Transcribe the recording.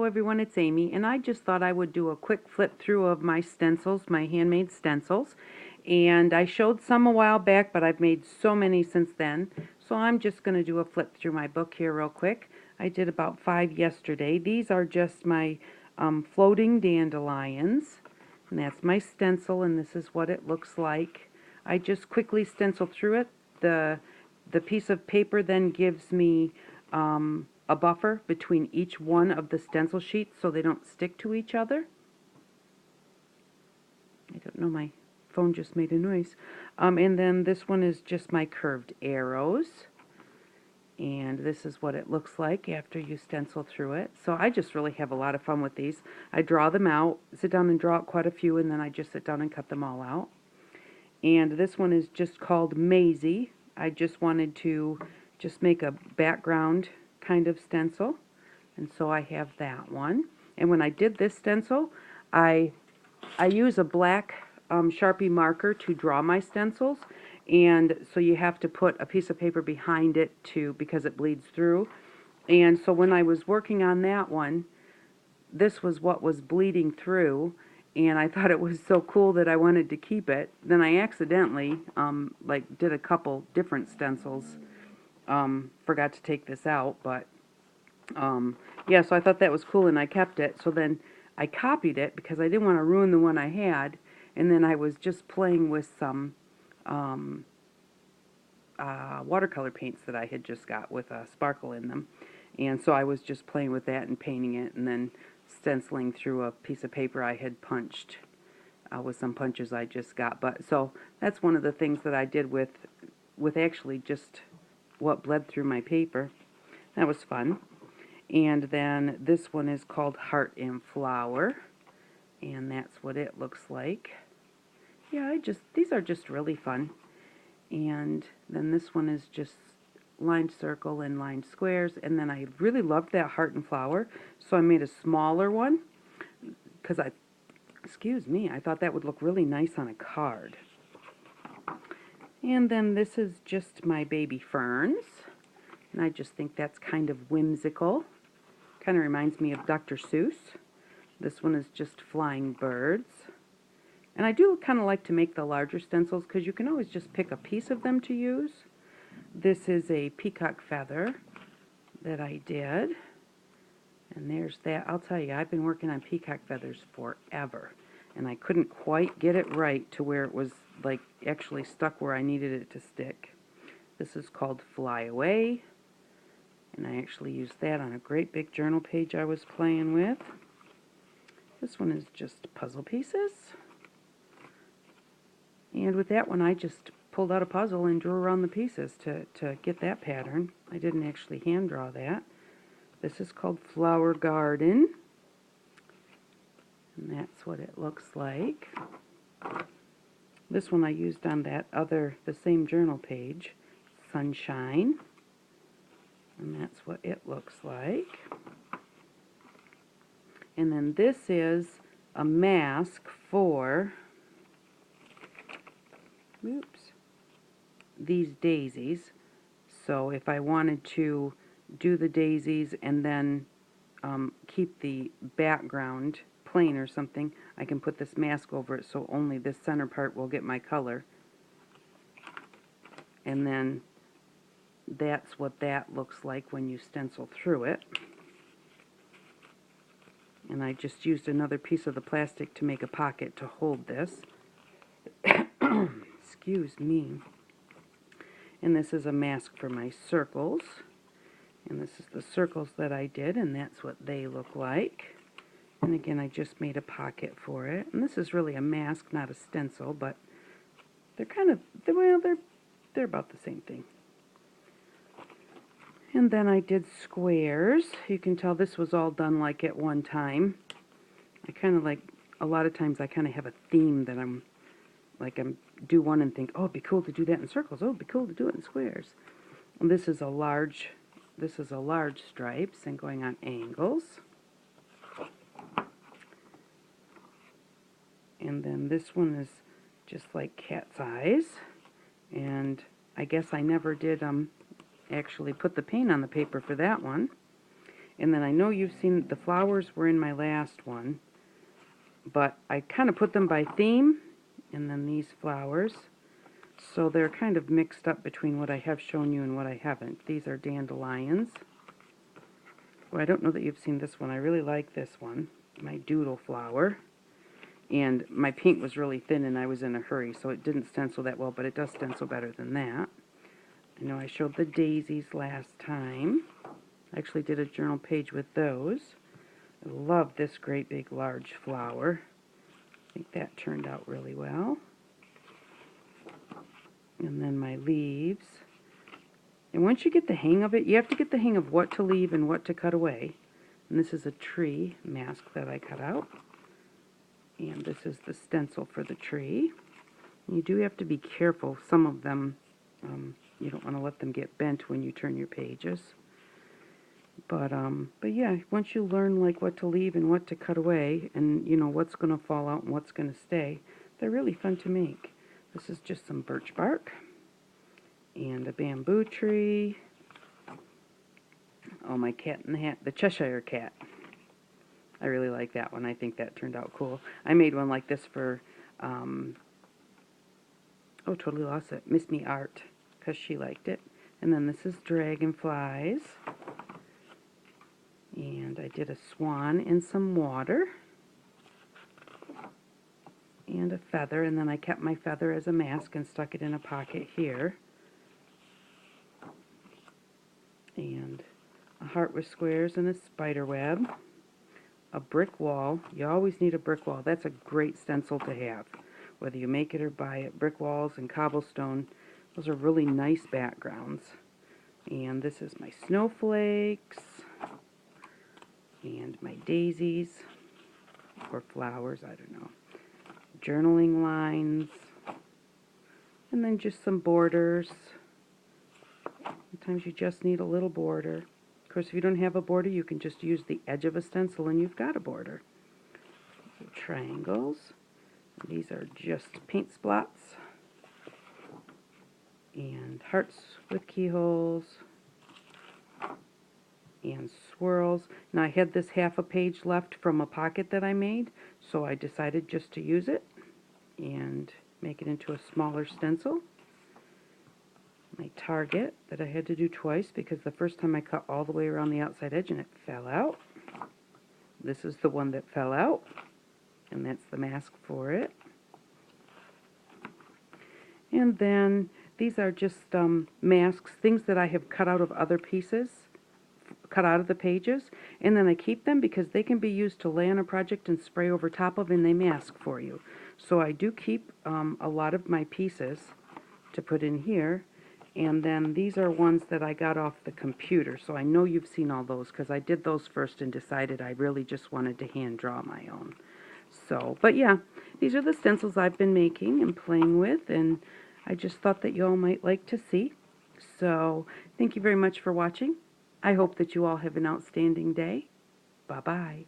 everyone, it's Amy, and I just thought I would do a quick flip through of my stencils, my handmade stencils. And I showed some a while back, but I've made so many since then. So I'm just going to do a flip through my book here real quick. I did about 5 yesterday. These are just my floating dandelions. And that's my stencil, and this is what it looks like. I just quickly stencil through it. The piece of paper then gives me a buffer between each one of the stencil sheets so they don't stick to each other. I don't know, my phone just made a noise. And then this one is just my curved arrows. And this is what it looks like after you stencil through it. So I just really have a lot of fun with these. I draw them out, sit down and draw out quite a few, and then I just sit down and cut them all out. And this one is just called Maisie. I just wanted to just make a background kind of stencil, and so I have that one. And when I did this stencil, I use a black Sharpie marker to draw my stencils, and so you have to put a piece of paper behind it because it bleeds through. And so when I was working on that one, this was what was bleeding through, and I thought it was so cool that I wanted to keep it. Then I accidentally did a couple different stencils. Forgot to take this out, but yeah, so I thought that was cool and I kept it. So then I copied it because I didn't want to ruin the one I had, and then I was just playing with some watercolor paints that I had just got with a sparkle in them. And so I was just playing with that and painting it and then stenciling through a piece of paper I had punched with some punches I just got. But so that's one of the things that I did with actually just what bled through my paper. That was fun. And then this one is called Heart and Flower, and that's what it looks like. Yeah, these are just really fun. And then this one is just lined circle and lined squares, and then I really loved that heart and flower, so I made a smaller one because I thought that would look really nice on a card. And then this is just my baby ferns, and I just think that's kind of whimsical. Kind of reminds me of Dr. Seuss. This one is just flying birds. And I do kind of like to make the larger stencils because you can always just pick a piece of them to use. This is a peacock feather that I did. And there's that. I'll tell you, I've been working on peacock feathers forever. And I couldn't quite get it right to where it was like actually stuck where I needed it to stick. This is called Fly Away. And I actually used that on a great big journal page I was playing with. This one is just puzzle pieces. And with that one, I just pulled out a puzzle and drew around the pieces to get that pattern. I didn't actually hand draw that. This is called Flower Garden. And that's what it looks like. This one I used on the same journal page, Sunshine. And that's what it looks like. And then this is a mask for these daisies. So if I wanted to do the daisies and then keep the background plain or something, I can put this mask over it so only this center part will get my color. And then that's what that looks like when you stencil through it. And I just used another piece of the plastic to make a pocket to hold this. Excuse me. And this is a mask for my circles. And this is the circles that I did, and that's what they look like. And again, I just made a pocket for it. And this is really a mask, not a stencil, but they're kind of, well, they're about the same thing. And then I did squares. You can tell this was all done like at one time. I kind of like, a lot of times I kind of have a theme that I'm do one and think, oh, it'd be cool to do that in circles. Oh, it'd be cool to do it in squares. And this is a large stripes and going on angles. And then this one is just like cat's eyes. And I guess I never did actually put the paint on the paper for that one. And then I know you've seen the flowers were in my last one, but I kind of put them by theme, and then these flowers. So they're kind of mixed up between what I have shown you and what I haven't. These are dandelions. Well, I don't know that you've seen this one. I really like this one, my doodle flower. And my paint was really thin and I was in a hurry, so it didn't stencil that well, but it does stencil better than that. I know I showed the daisies last time. I actually did a journal page with those. I love this great big large flower. I think that turned out really well. And then my leaves. And once you get the hang of it, you have to get the hang of what to leave and what to cut away. And this is a tree mask that I cut out. And this is the stencil for the tree. And you do have to be careful. Some of them, you don't want to let them get bent when you turn your pages. But yeah, once you learn like what to leave and what to cut away, and you know what's going to fall out and what's going to stay, they're really fun to make. This is just some birch bark and a bamboo tree. Oh, my cat in the hat, the Cheshire cat. I really like that one. I think that turned out cool. I made one like this for, oh, totally lost it, Miss Me Art, because she liked it. And then this is dragonflies. And I did a swan in some water. And a feather, and then I kept my feather as a mask and stuck it in a pocket here. And a heart with squares and a spider web. A brick wall. You always need a brick wall. That's a great stencil to have, whether you make it or buy it. Brick walls and cobblestone, those are really nice backgrounds. And this is my snowflakes and my daisies, or flowers, I don't know. Journaling lines, and then just some borders. Sometimes you just need a little border. Of course, if you don't have a border, you can just use the edge of a stencil and you've got a border. Triangles. These are just paint spots. And hearts with keyholes. And swirls. Now I had this half a page left from a pocket that I made, so I decided just to use it and make it into a smaller stencil. My target that I had to do twice because the first time I cut all the way around the outside edge and it fell out. This is the one that fell out, and that's the mask for it. And then these are just masks, things that I have cut out of other pieces, cut out of the pages, and then I keep them because they can be used to lay on a project and spray over top of, and they mask for you. So I do keep a lot of my pieces to put in here. And then these are ones that I got off the computer, so I know you've seen all those because I did those first and decided I really just wanted to hand draw my own. So, but yeah, these are the stencils I've been making and playing with, and I just thought that you all might like to see. So, thank you very much for watching. I hope that you all have an outstanding day. Bye-bye.